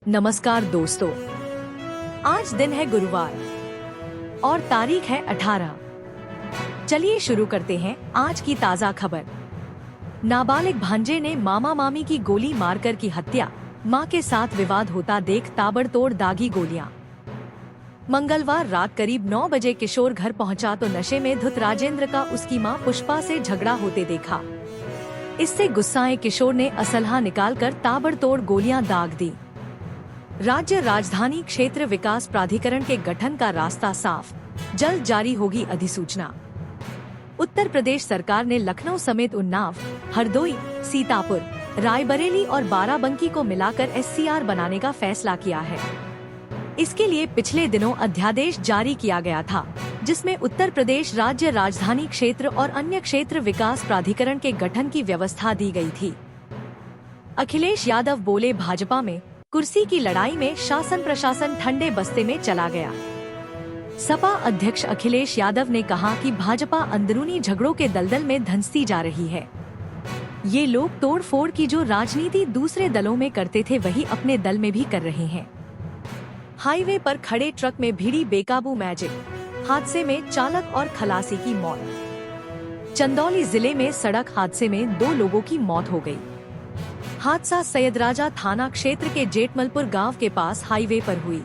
नमस्कार दोस्तों, आज दिन है गुरुवार और तारीख है 18। चलिए शुरू करते हैं आज की ताज़ा खबर। नाबालिग भांजे ने मामा मामी की गोली मारकर की हत्या, मां के साथ विवाद होता देख ताबड़तोड़ दागी गोलियां। मंगलवार रात करीब 9 बजे किशोर घर पहुंचा तो नशे में धुत राजेंद्र का उसकी मां पुष्पा से झगड़ा होते देखा। इससे गुस्साए किशोर ने असलहा निकालकर ताबड़तोड़ गोलियां दाग दी। राज्य राजधानी क्षेत्र विकास प्राधिकरण के गठन का रास्ता साफ, जल्द जारी होगी अधिसूचना। उत्तर प्रदेश सरकार ने लखनऊ समेत उन्नाव, हरदोई, सीतापुर, रायबरेली और बाराबंकी को मिलाकर SCR बनाने का फैसला किया है। इसके लिए पिछले दिनों अध्यादेश जारी किया गया था, जिसमें उत्तर प्रदेश राज्य राजधानी क्षेत्र और अन्य क्षेत्र विकास प्राधिकरण के गठन की व्यवस्था दी गई थी। अखिलेश यादव बोले, भाजपा में कुर्सी की लड़ाई में शासन प्रशासन ठंडे बस्ते में चला गया। सपा अध्यक्ष अखिलेश यादव ने कहा कि भाजपा अंदरूनी झगड़ों के दलदल में धंसती जा रही है। ये लोग तोड़ फोड़ की जो राजनीति दूसरे दलों में करते थे वही अपने दल में भी कर रहे हैं। हाईवे पर खड़े ट्रक में भिड़ी बेकाबू मैजिक, हादसे में चालक और खलासी की मौत। चंदौली जिले में सड़क हादसे में 2 लोगों की मौत हो गई। हादसा सैयदराजा थाना क्षेत्र के जेठमलपुर गांव के पास हाईवे पर हुई।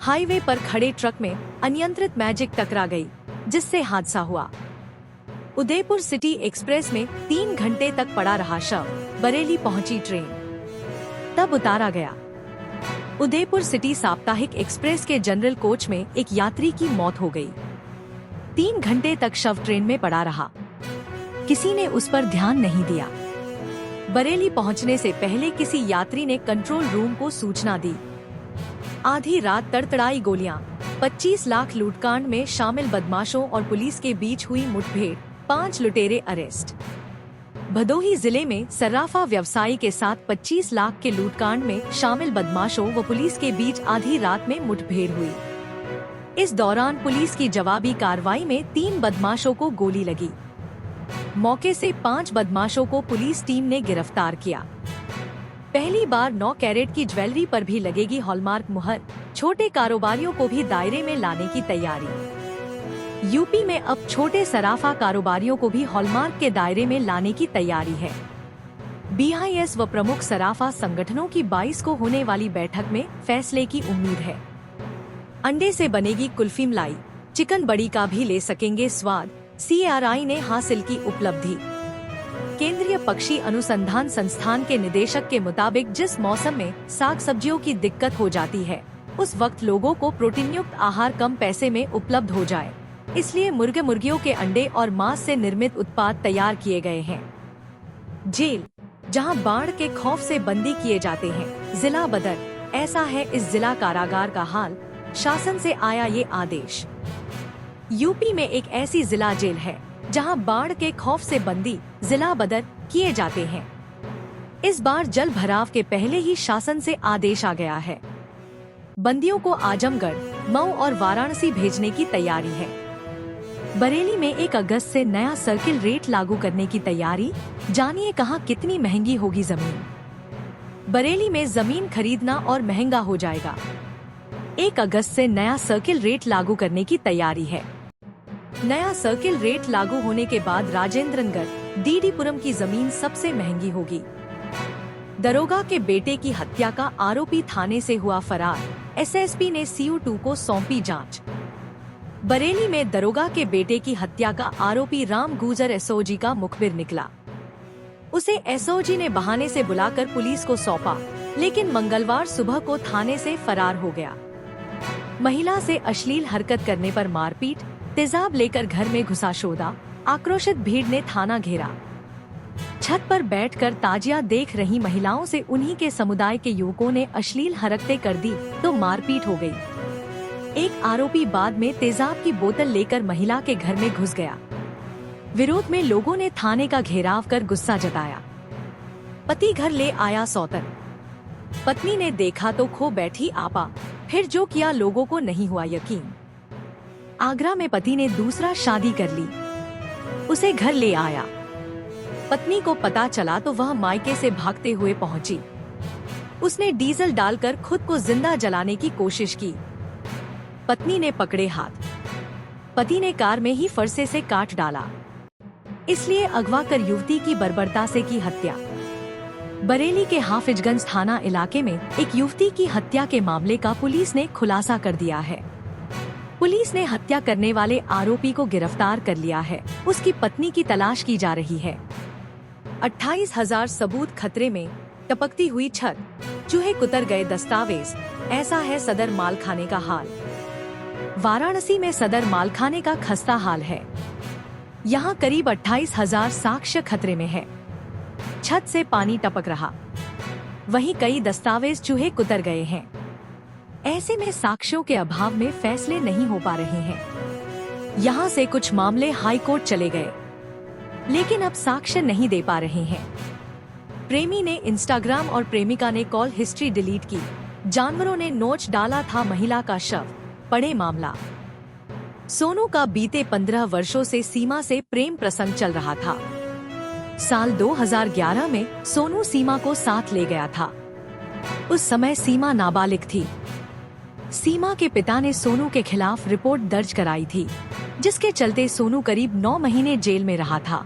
हाईवे पर खड़े ट्रक में अनियंत्रित मैजिक टकरा गई, जिससे हादसा हुआ। उदयपुर सिटी एक्सप्रेस में 3 घंटे तक पड़ा रहा शव, बरेली पहुंची ट्रेन, तब उतारा गया। उदयपुर सिटी साप्ताहिक एक्सप्रेस के जनरल कोच में एक यात्री की मौत हो गई। 3 घंटे तक शव ट्रेन में पड़ा रहा, किसी ने उस पर ध्यान नहीं दिया। बरेली पहुंचने से पहले किसी यात्री ने कंट्रोल रूम को सूचना दी। आधी रात तड़तड़ाई गोलियां, 25 लाख लूटकांड में शामिल बदमाशों और पुलिस के बीच हुई मुठभेड़, 5 लुटेरे अरेस्ट। भदोही जिले में सर्राफा व्यवसायी के साथ 25 लाख के लूटकांड में शामिल बदमाशों व पुलिस के बीच आधी रात में मुठभेड़ हुई। इस दौरान पुलिस की जवाबी कार्रवाई में 3 बदमाशों को गोली लगी। मौके से 5 बदमाशों को पुलिस टीम ने गिरफ्तार किया। पहली बार 9 कैरेट की ज्वेलरी पर भी लगेगी हॉलमार्क मुहर, छोटे कारोबारियों को भी दायरे में लाने की तैयारी। यूपी में अब छोटे सराफा कारोबारियों को भी हॉलमार्क के दायरे में लाने की तैयारी है। BIS व प्रमुख सराफा संगठनों की 22 को होने वाली बैठक में फैसले की उम्मीद है। अंडे से बनेगी कुल्फी मलाई, चिकन बड़ी का भी ले सकेंगे स्वाद, CRI ने हासिल की उपलब्धि। केंद्रीय पक्षी अनुसंधान संस्थान के निदेशक के मुताबिक जिस मौसम में साग सब्जियों की दिक्कत हो जाती है, उस वक्त लोगों को प्रोटीन युक्त आहार कम पैसे में उपलब्ध हो जाए, इसलिए मुर्गे मुर्गियों के अंडे और मांस से निर्मित उत्पाद तैयार किए गए हैं। जेल, जहां बाढ़ के खौफ से बंदी किए जाते हैं, जिला बदर, ऐसा है इस जिला कारागार का हाल। शासन से आया ये आदेश। यूपी में एक ऐसी जिला जेल है जहां बाढ़ के खौफ से बंदी, जिला बदर, किए जाते हैं। इस बार जल भराव के पहले ही शासन से आदेश आ गया है। बंदियों को आजमगढ़, मऊ और वाराणसी भेजने की तैयारी है। बरेली में 1 अगस्त से नया सर्किल रेट लागू करने की तैयारी, जानिए कहां कितनी महंगी होगी जमीन। बरेली में जमीन खरीदना और महंगा हो जाएगा। 1 अगस्त से नया सर्किल रेट लागू करने की तैयारी है। नया सर्किल रेट लागू होने के बाद राजेंद्रनगर, डीडीपुरम की जमीन सबसे महंगी होगी। दरोगा के बेटे की हत्या का आरोपी थाने से हुआ फरार, SSP ने CO2 को सौंपी जांच। बरेली में दरोगा के बेटे की हत्या का आरोपी राम गुजर SOG का मुखबिर निकला। उसे SOG ने बहाने से बुलाकर पुलिस को सौंपा, लेकिन मंगलवार सुबह को थाने से फरार हो गया। महिला से अश्लील हरकत करने पर मारपीट, तेजाब लेकर घर में घुसा शोधा, आक्रोशित भीड़ ने थाना घेरा। छत पर बैठकर ताजिया देख रही महिलाओं से उन्हीं के समुदाय के युवकों ने अश्लील हरकतें कर दी तो मारपीट हो गई। एक आरोपी बाद में तेजाब की बोतल लेकर महिला के घर में घुस गया। विरोध में लोगों ने थाने का घेराव कर गुस्सा जताया। पति घर ले आया सौतन, पत्नी ने देखा तो खो बैठी आपा, फिर जो किया लोगों को नहीं हुआ यकीन। आगरा में पति ने दूसरा शादी कर ली, उसे घर ले आया। पत्नी को पता चला तो वह मायके से भागते हुए पहुंची। उसने डीजल डालकर खुद को जिंदा जलाने की कोशिश की। पत्नी ने पकड़े हाथ। पति ने कार में ही फरसे से काट डाला। इसलिए अगवा कर युवती की बर्बरता से की हत्या। बरेली के हाफिजगंज थाना इलाके में एक युवती की हत्या के मामले का पुलिस ने खुलासा कर दिया है। पुलिस ने हत्या करने वाले आरोपी को गिरफ्तार कर लिया है। उसकी पत्नी की तलाश की जा रही है। 28,000 सबूत खतरे में, टपकती हुई छत, चूहे कुतर गए दस्तावेज, ऐसा है सदर मालखाने का हाल। वाराणसी में सदर मालखाने का खस्ता हाल है। यहाँ करीब 28,000 साक्ष्य खतरे में है। छत से पानी टपक रहा, वहीं कई दस्तावेज चूहे कुतर गए हैं। ऐसे में साक्ष्यों के अभाव में फैसले नहीं हो पा रहे हैं। यहाँ से कुछ मामले हाई कोर्ट चले गए, लेकिन अब साक्ष्य नहीं दे पा रहे हैं। प्रेमी ने इंस्टाग्राम और प्रेमिका ने कॉल हिस्ट्री डिलीट की। जानवरों ने नोच डाला था महिला का शव, पड़े मामला। सोनू का बीते 15 वर्षों से सीमा से प्रेम प्रसंग चल रहा था। साल 2011 में सोनू सीमा को साथ ले गया था। उस समय सीमा नाबालिग थी। सीमा के पिता ने सोनू के खिलाफ रिपोर्ट दर्ज कराई थी, जिसके चलते सोनू करीब 9 महीने जेल में रहा था।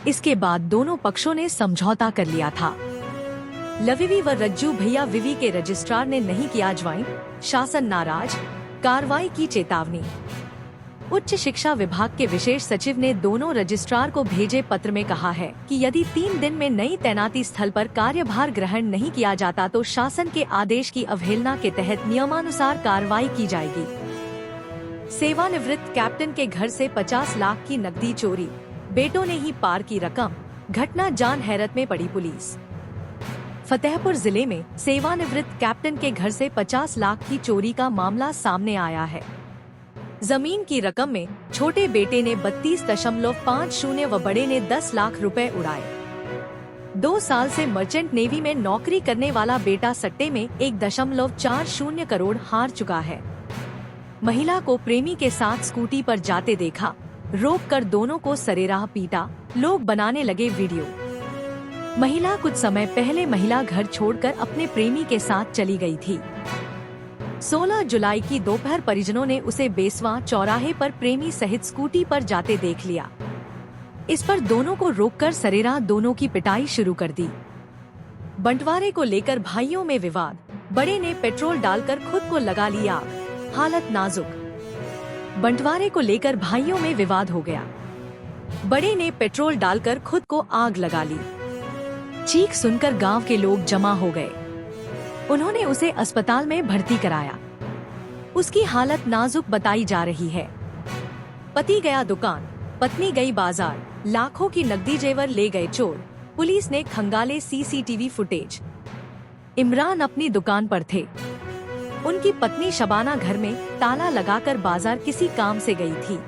इसके बाद दोनों पक्षों ने समझौता कर लिया था। लविवी व रज्जू भैया विवी के रजिस्ट्रार ने नहीं किया ज्वाइन, शासन नाराज, कार्रवाई की चेतावनी। उच्च शिक्षा विभाग के विशेष सचिव ने दोनों रजिस्ट्रार को भेजे पत्र में कहा है कि यदि 3 दिन में नई तैनाती स्थल पर कार्यभार ग्रहण नहीं किया जाता तो शासन के आदेश की अवहेलना के तहत नियमानुसार कार्रवाई की जाएगी। सेवानिवृत्त कैप्टन के घर से 50 लाख की नकदी चोरी, बेटों ने ही पार की रकम, घटना जान हैरत में पड़ी पुलिस। फतेहपुर जिले में सेवानिवृत्त कैप्टन के घर से 50 लाख की चोरी का मामला सामने आया है। जमीन की रकम में छोटे बेटे ने 32.50 व बड़े ने 10 लाख रुपए उड़ाए। 2 साल से मर्चेंट नेवी में नौकरी करने वाला बेटा सट्टे में 1.40 करोड़ हार चुका है। महिला को प्रेमी के साथ स्कूटी पर जाते देखा, रोककर दोनों को सरेराह पीटा, लोग बनाने लगे वीडियो। महिला कुछ समय पहले महिला घर छोड़कर अपने प्रेमी के साथ चली गई थी। 16 जुलाई की दोपहर परिजनों ने उसे बेसवा चौराहे पर प्रेमी सहित स्कूटी पर जाते देख लिया। इस पर दोनों को रोककर सरेराह दोनों की पिटाई शुरू कर दी। बंटवारे को लेकर भाइयों में विवाद, बड़े ने पेट्रोल डालकर खुद को लगा ली आग, हालत नाजुक। बंटवारे को लेकर भाइयों में विवाद हो गया। बड़े ने पेट्रोल डालकर खुद को आग लगा ली। चीख सुनकर गांव के लोग जमा हो गए। उन्होंने उसे अस्पताल में भर्ती कराया। उसकी हालत नाजुक बताई जा रही है। पति गया दुकान, पत्नी गई बाजार, लाखों की नकदी जेवर ले गए चोर। पुलिस ने खंगाले सीसीटीवी फुटेज। इमरान अपनी दुकान पर थे। उनकी पत्नी शबाना घर में ताला लगाकर बाजार किसी काम से गई थी।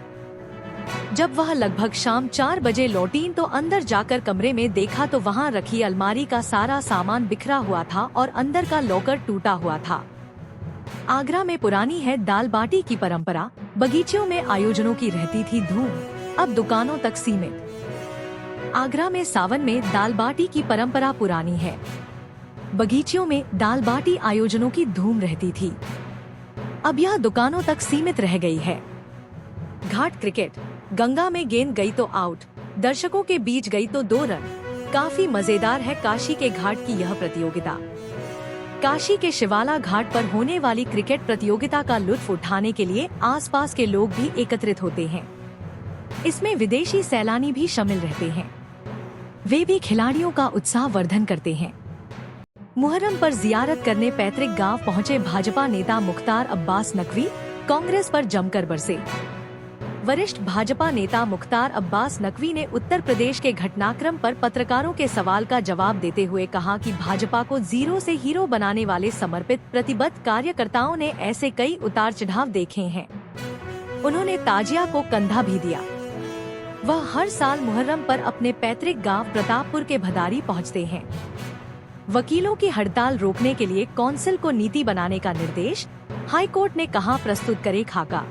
जब वह लगभग शाम 4 बजे लौटी तो अंदर जाकर कमरे में देखा तो वहां रखी अलमारी का सारा सामान बिखरा हुआ था और अंदर का लॉकर टूटा हुआ था। आगरा में पुरानी है दाल बाटी की परंपरा, बगीचों में आयोजनों की रहती थी धूम, अब दुकानों तक सीमित। आगरा में सावन में दाल बाटी की परंपरा पुरानी है। बगीचों में दाल बाटी आयोजनों की धूम रहती थी, अब यह दुकानों तक सीमित रह गई है। घाट क्रिकेट, गंगा में गेंद गई तो आउट, दर्शकों के बीच गई तो 2 रन। काफी मजेदार है काशी के घाट की यह प्रतियोगिता। काशी के शिवाला घाट पर होने वाली क्रिकेट प्रतियोगिता का लुत्फ उठाने के लिए आसपास के लोग भी एकत्रित होते हैं। इसमें विदेशी सैलानी भी शामिल रहते हैं। वे भी खिलाड़ियों का उत्साह वर्धन करते हैं। मुहर्रम पर जियारत करने पैतृक गांव पहुंचे भाजपा नेता मुख्तार अब्बास नकवी, कांग्रेस पर जमकर बरसे। वरिष्ठ भाजपा नेता मुख्तार अब्बास नकवी ने उत्तर प्रदेश के घटनाक्रम पर पत्रकारों के सवाल का जवाब देते हुए कहा कि भाजपा को जीरो से हीरो बनाने वाले समर्पित प्रतिबद्ध कार्यकर्ताओं ने ऐसे कई उतार चढ़ाव देखे हैं। उन्होंने ताजिया को कंधा भी दिया। वह हर साल मुहर्रम पर अपने पैतृक गांव प्रतापपुर के भदारी पहुंचते हैं। वकीलों की हड़ताल रोकने के लिए कौंसिल को नीति बनाने का निर्देश, हाईकोर्ट ने कहा प्रस्तुत करे खाका।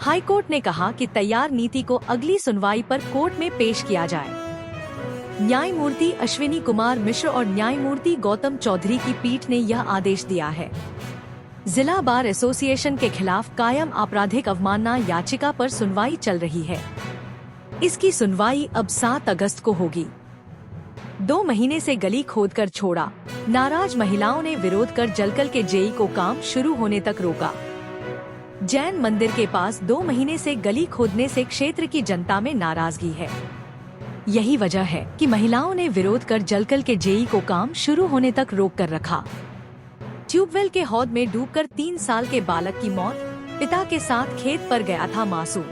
हाईकोर्ट ने कहा कि तैयार नीति को अगली सुनवाई पर कोर्ट में पेश किया जाए। न्यायमूर्ति अश्विनी कुमार मिश्र और न्यायमूर्ति गौतम चौधरी की पीठ ने यह आदेश दिया है। जिला बार एसोसिएशन के खिलाफ कायम आपराधिक अवमानना याचिका पर सुनवाई चल रही है। इसकी सुनवाई अब 7 अगस्त को होगी। 2 महीने से गली खोदकर छोड़ा, नाराज महिलाओं ने विरोध कर जलकल के जेई को काम शुरू होने तक रोका। जैन मंदिर के पास 2 महीने से गली खोदने से क्षेत्र की जनता में नाराजगी है। यही वजह है कि महिलाओं ने विरोध कर जलकल के जेई को काम शुरू होने तक रोक कर रखा। ट्यूबवेल के हौद में डूबकर 3 साल के बालक की मौत, पिता के साथ खेत पर गया था मासूम।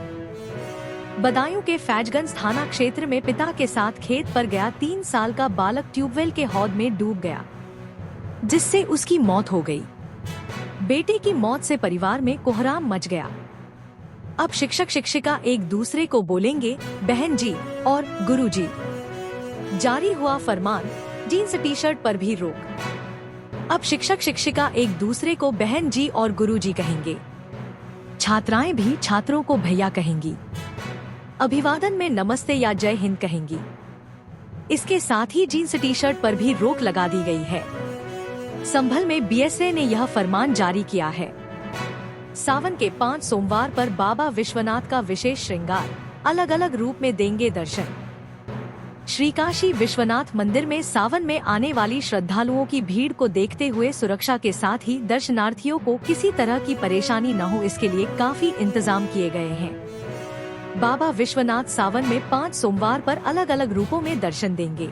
बदायूं के फैजगंज थाना क्षेत्र में पिता के साथ खेत पर गया 3 साल का बालक ट्यूबवेल के हौद में डूब गया, जिससे उसकी मौत हो गई। बेटे की मौत से परिवार में कोहराम मच गया। अब शिक्षक शिक्षिका एक दूसरे को बोलेंगे बहन जी और गुरु जी। जारी हुआ फरमान, जीन्स टी शर्ट पर भी रोक। अब शिक्षक शिक्षिका एक दूसरे को बहन जी और गुरु जी कहेंगे। छात्राएं भी छात्रों को भैया कहेंगी। अभिवादन में नमस्ते या जय हिंद कहेंगी। इसके साथ ही जीन्स टी शर्ट पर भी रोक लगा दी गई है। संभल में बीएसए ने यह फरमान जारी किया है। सावन के 5 सोमवार पर बाबा विश्वनाथ का विशेष श्रृंगार, अलग अलग रूप में देंगे दर्शन। श्रीकाशी विश्वनाथ मंदिर में सावन में आने वाली श्रद्धालुओं की भीड़ को देखते हुए सुरक्षा के साथ ही दर्शनार्थियों को किसी तरह की परेशानी न हो, इसके लिए काफी इंतजाम किए गए हैं। बाबा विश्वनाथ सावन में 5 सोमवार पर अलग अलग रूपों में दर्शन देंगे।